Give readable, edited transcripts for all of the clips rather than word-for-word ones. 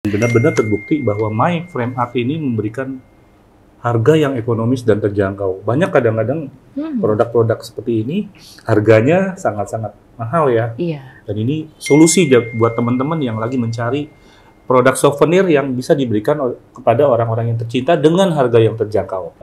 Benar-benar terbukti bahwa My Frame Art ini memberikan harga yang ekonomis dan terjangkau. Banyak kadang-kadang produk-produk seperti ini harganya sangat-sangat mahal ya. Iya. Dan ini solusi buat teman-teman yang lagi mencari produk souvenir yang bisa diberikan kepada orang-orang yang tercinta dengan harga yang terjangkau.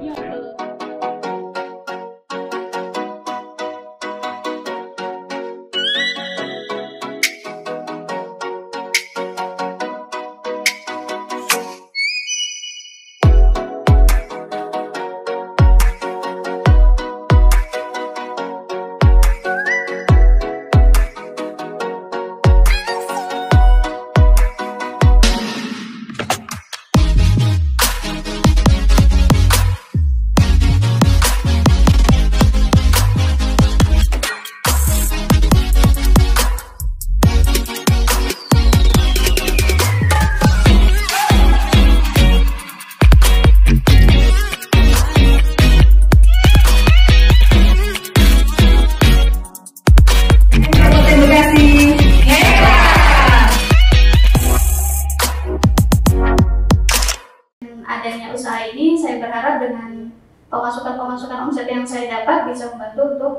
Adanya usaha ini, saya berharap dengan pemasukan omset yang saya dapat bisa membantu untuk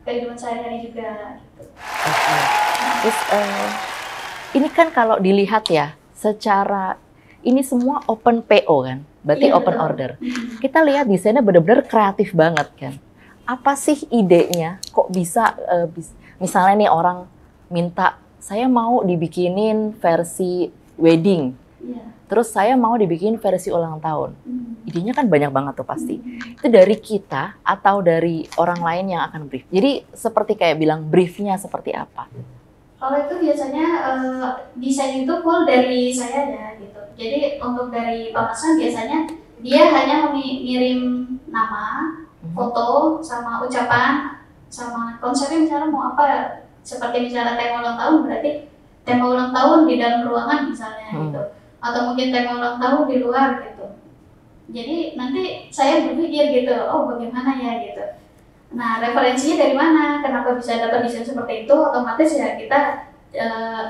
kehidupan sehari-hari juga. Gitu. Terus ini kan kalau dilihat ya, secara ini semua open PO kan, berarti Iya, open betul. order. Kita lihat desainnya benar-benar kreatif banget kan. Apa sih idenya? Kok bisa, misalnya nih orang minta, saya mau dibikinin versi wedding. Iya. Terus saya mau dibikin versi ulang tahun. Idenya kan banyak banget tuh pasti. Itu dari kita atau dari orang lain yang akan brief. Jadi seperti kayak bilang briefnya seperti apa? Kalau itu biasanya desain itu full dari saya ya gitu. Jadi untuk dari pemesan biasanya dia hanya mengirim nama, foto, sama ucapan, sama konsepnya misalnya mau apa. Seperti misalnya tema ulang tahun, berarti tema ulang tahun di dalam ruangan misalnya gitu. Atau mungkin tema ulang tahun di luar gitu. Jadi nanti saya berpikir gitu, oh bagaimana ya gitu. Nah referensinya dari mana? Kenapa bisa dapat desain seperti itu? Otomatis ya kita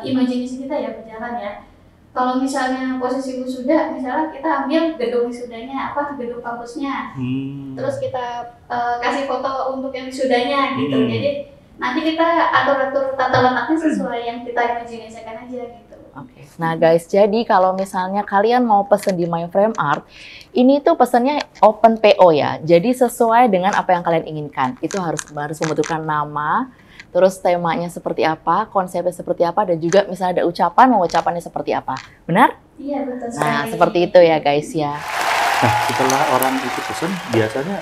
imajinasi kita ya berjalan ya. Kalau misalnya posisi wisuda, misalnya kita ambil gedung wisudanya, gedung kampusnya. Terus kita kasih foto untuk yang wisudanya gitu. Jadi nanti kita atur-atur tata letaknya sesuai yang kita imajinasikan aja gitu. Oke. Nah guys, jadi kalau misalnya kalian mau pesen di My Frame Art, ini tuh pesannya open PO ya. Jadi sesuai dengan apa yang kalian inginkan. Itu harus membutuhkan nama, terus temanya seperti apa, konsepnya seperti apa, dan juga misalnya ada ucapan, mau ucapannya seperti apa. Benar? Iya, betul sekali. Nah, seperti itu ya guys ya. Nah, setelah orang itu pesen, biasanya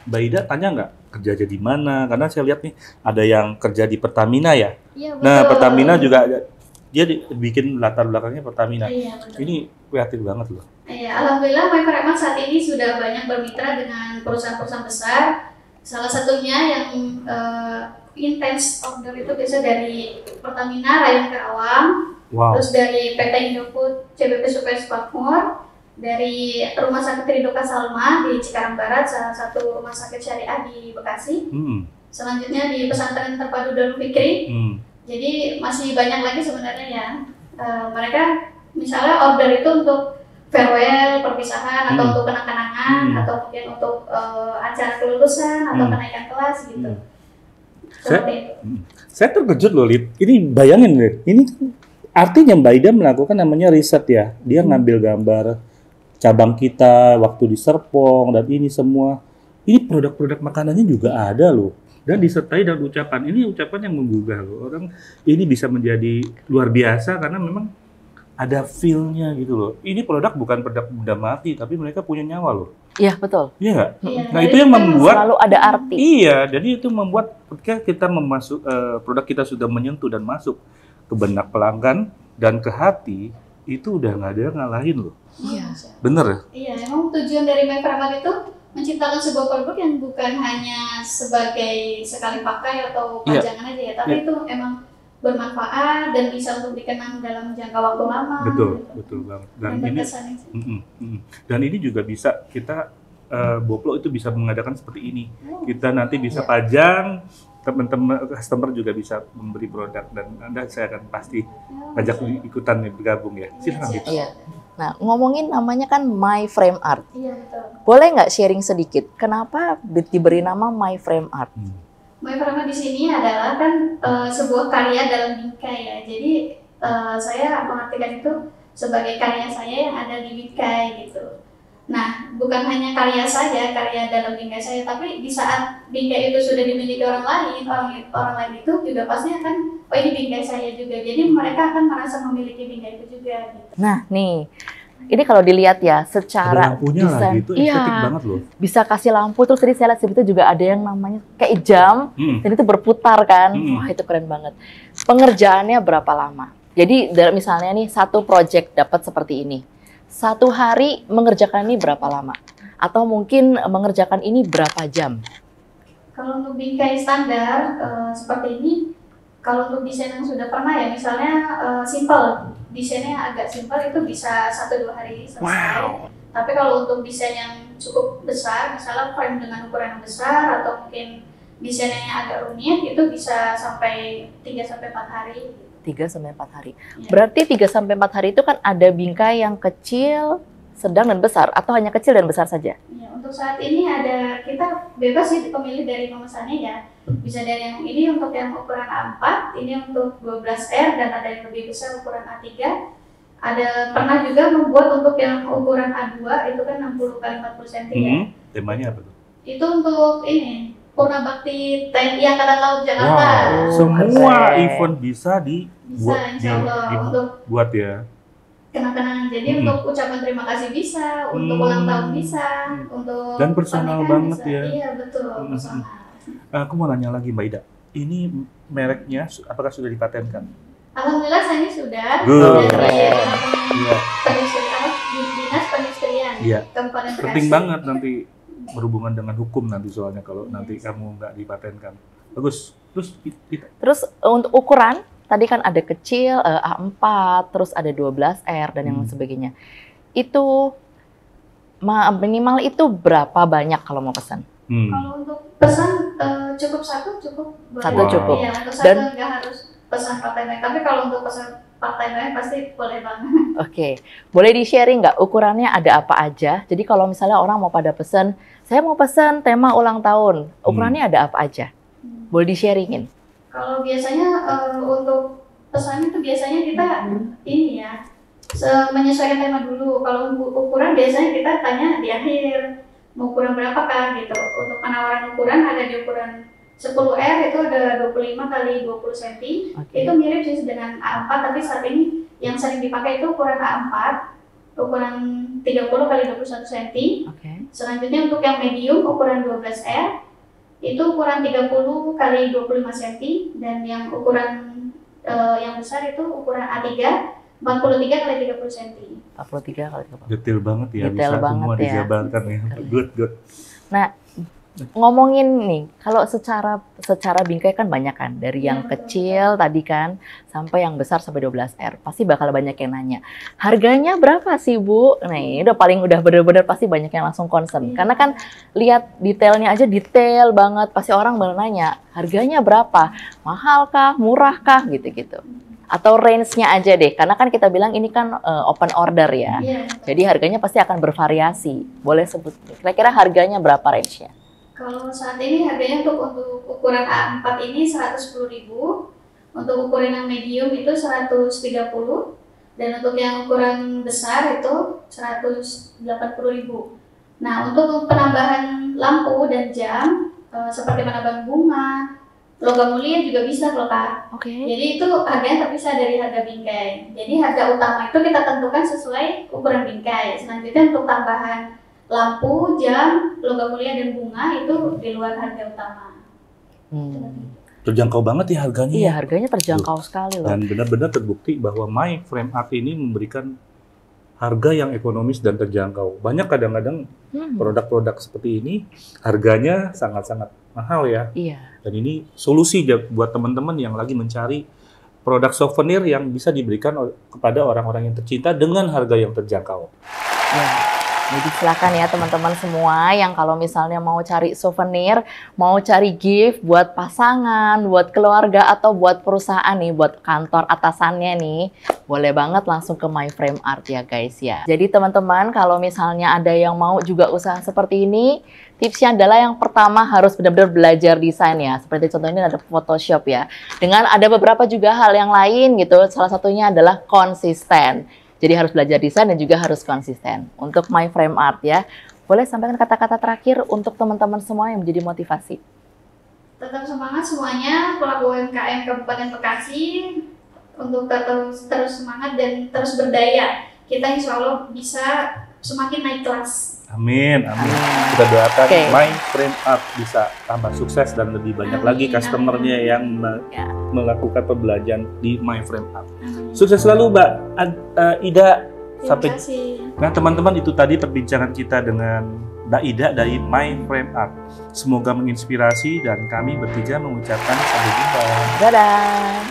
Mbak Ida tanya nggak kerja jadi mana? Karena saya lihat nih ada yang kerja di Pertamina ya. Iya, betul. Nah, Pertamina juga dia bikin latar belakangnya Pertamina. Iya, betul. Ini kreatif banget loh. Iya, alhamdulillah My Frame Art saat ini sudah banyak bermitra dengan perusahaan-perusahaan besar. Salah satunya yang intens order itu biasa dari Pertamina Rayon Karawang, terus dari PT Indofood CBP Supplies Makmur, dari Rumah Sakit Triduka Salma di Cikarang Barat, salah satu rumah sakit syariah di Bekasi. Selanjutnya di Pesantren Terpadu Darul Fikri. Jadi masih banyak lagi sebenarnya ya. Mereka misalnya order itu untuk farewell, perpisahan, atau untuk kenang-kenangan, atau mungkin untuk acara kelulusan atau kenaikan kelas gitu. Saya terkejut loh, Lid. Ini bayangin, Lid. Ini artinya Mbak Ida melakukan namanya riset ya. Dia ngambil gambar cabang kita waktu di Serpong dan ini semua. Ini produk-produk makanannya juga ada loh. Dan disertai dengan ucapan. Ini ucapan yang menggugah loh. Orang ini bisa menjadi luar biasa karena memang ada feel-nya gitu loh. Ini produk bukan produk benda mati, tapi mereka punya nyawa loh. Iya, betul. Iya nggak? Iya, Nah itu yang membuat selalu ada arti. Iya, jadi itu membuat ketika kita produk kita sudah menyentuh dan masuk ke benak pelanggan dan ke hati, itu udah nggak ada yang ngalahin loh. Iya. Bener ya? Iya, emang tujuan dari My Frame Art itu menciptakan sebuah produk yang bukan hanya sebagai sekali pakai atau pajangan aja ya, tapi itu emang bermanfaat dan bisa untuk dikenang dalam jangka waktu lama. Betul, gitu. betul banget. Dan ini juga bisa kita Boplo itu bisa mengadakan seperti ini. Kita nanti bisa pajang teman-teman customer juga bisa memberi produk dan saya akan pasti ajak ikutan nih bergabung ya. Silakan Dita. Iya. Nah, ngomongin namanya kan My Frame Art. Iya, betul. Boleh nggak sharing sedikit? Kenapa diberi nama My Frame Art? My Frame Art di sini adalah kan sebuah karya dalam bingkai ya. Jadi saya mengartikan itu sebagai karya saya yang ada di bingkai gitu. Nah, bukan hanya karya saja, karya dalam bingkai saya, tapi di saat bingkai itu sudah dimiliki orang lain itu juga pasti akan, oh ini bingkai saya juga. Jadi mereka akan merasa memiliki bingkai itu juga. Gitu. Nah, nih, ini kalau dilihat ya, secara ada lampunya desain, lah gitu, estetik banget loh. Bisa kasih lampu, terus tadi saya lihat sebetulnya juga ada yang namanya kayak jam, dan itu berputar kan. Wah, itu keren banget. Pengerjaannya berapa lama? Jadi misalnya nih, satu project dapat seperti ini. Satu hari mengerjakan ini berapa lama? Atau mungkin mengerjakan ini berapa jam? Kalau untuk bingkai standar seperti ini, kalau untuk desain yang sudah pernah ya, misalnya simple, desainnya agak simple itu bisa 1-2 hari selesai. Wow. Tapi kalau untuk desain yang cukup besar, misalnya frame dengan ukuran yang besar atau mungkin desainnya yang agak rumit, itu bisa sampai 3-4 hari. 3-4 hari. Ya. Berarti 3-4 hari itu kan ada bingkai yang kecil, sedang, dan besar, atau hanya kecil dan besar saja? Ya, untuk saat ini kita bebas sih pemilih dari pemesannya ya. Bisa dari yang ini untuk yang ukuran A4, ini untuk 12R, dan ada yang lebih besar ukuran A3. Ada pernah juga membuat untuk yang ukuran A2, itu kan 60 x 40 cm ya. Temanya apa tuh? Itu untuk ini, Purna Bakti TNI Angkatan Laut Jakarta. Wow, semua event bisa Insya Allah, untuk buat ya. kenang-kenangan. Jadi untuk ucapan terima kasih bisa, untuk ulang tahun bisa, untuk dan personal banget bisa. ya. Iya betul, personal. Aku mau nanya lagi Mbak Ida, ini mereknya apakah sudah dipatenkan? Alhamdulillah saya ini sudah Good. dari Iya. Dinas Perindustrian Iya. Kabupaten Bekasi. Penting banget nanti berhubungan dengan hukum nanti soalnya kalau nanti kamu nggak dipatenkan. Bagus. Terus untuk ukuran tadi kan ada kecil, A4, terus ada 12R dan yang sebagainya. Itu minimal itu berapa banyak kalau mau pesan? Kalau untuk pesan cukup satu cukup. Satu cukup. Iya, untuk satu nggak harus pesan partai banyak. Tapi kalau untuk pesan partai banyak pasti boleh banget. Oke, boleh di-sharing nggak ukurannya ada apa aja? Jadi kalau misalnya orang mau pada pesan, saya mau pesan tema ulang tahun, ukurannya ada apa aja? Boleh di-sharingin? Kalau biasanya untuk pesan itu biasanya kita ini ya, menyesuaikan tema dulu. Kalau ukuran biasanya kita tanya di akhir, mau ukuran berapakah gitu. Untuk penawaran ukuran ada di ukuran 10R itu ada 25 x 20 cm. Itu mirip sih dengan A4, tapi saat ini yang sering dipakai itu ukuran A4, ukuran 30 x 21 cm. Selanjutnya untuk yang medium ukuran 12R, itu ukuran 30 x 25 cm, dan yang ukuran yang besar itu ukuran A3, 43 x 30 cm. 43 x 30. Detail banget ya, Detail bisa banget semua ya. dijabarkan ya. Good. Nah, ngomongin nih, kalau secara bingkai kan banyak kan, dari yang kecil tadi kan sampai yang besar sampai 12R. Pasti bakal banyak yang nanya, harganya berapa sih Bu? Nah, ini udah bener-bener pasti banyak yang langsung concern. Karena kan lihat detailnya aja detail banget, pasti orang bener nanya, harganya berapa? Mahal kah? Murah kah? Gitu-gitu. Atau range-nya aja deh, karena kan kita bilang ini kan open order ya. Jadi harganya pasti akan bervariasi. Boleh sebut, kira-kira harganya berapa range-nya? Kalau saat ini harganya untuk ukuran A4 ini 110.000, untuk ukuran yang medium itu 130, dan untuk yang ukuran besar itu 180.000. Nah, untuk penambahan lampu dan jam seperti penambahan bunga, logam mulia juga bisa loh Kak. Jadi itu harganya terpisah dari harga bingkai. Jadi harga utama itu kita tentukan sesuai ukuran bingkai. Selanjutnya untuk tambahan lampu, jam, logam mulia, dan bunga itu di luar harga utama. Terjangkau banget ya harganya. Iya, harganya terjangkau sekali loh. Dan benar-benar terbukti bahwa My Frame Art ini memberikan harga yang ekonomis dan terjangkau. Banyak kadang-kadang produk-produk seperti ini harganya sangat-sangat mahal ya. Iya. Dan ini solusi buat teman-teman yang lagi mencari produk souvenir yang bisa diberikan kepada orang-orang yang tercinta dengan harga yang terjangkau. Ya. Jadi silakan ya teman-teman semua yang kalau misalnya mau cari souvenir, mau cari gift buat pasangan, buat keluarga, atau buat perusahaan nih, buat kantor atasannya nih, boleh banget langsung ke My Frame Art ya guys ya. Jadi teman-teman kalau misalnya ada yang mau juga usaha seperti ini, tipsnya adalah yang pertama harus benar-benar belajar desain ya. Seperti contohnya ini ada Photoshop ya. Dengan ada beberapa juga hal yang lain gitu, salah satunya adalah konsisten. Jadi harus belajar desain dan juga harus konsisten. Untuk My Frame Art ya, boleh sampaikan kata-kata terakhir untuk teman-teman semua yang menjadi motivasi. Tetap semangat semuanya, pelaku UMKM Kabupaten Bekasi, untuk terus semangat dan terus berdaya. Kita insya Allah bisa semakin naik kelas. Amin, amin. Kita doakan My Frame Art bisa tambah sukses dan lebih banyak lagi customernya yang melakukan pembelajaran di My Frame Art. Sukses selalu Mbak Ida. Sampai. Nah teman-teman, itu tadi perbincangan kita dengan Mbak Ida dari My Frame Art. Semoga menginspirasi dan kami bertiga mengucapkan sampai jumpa. Dadah.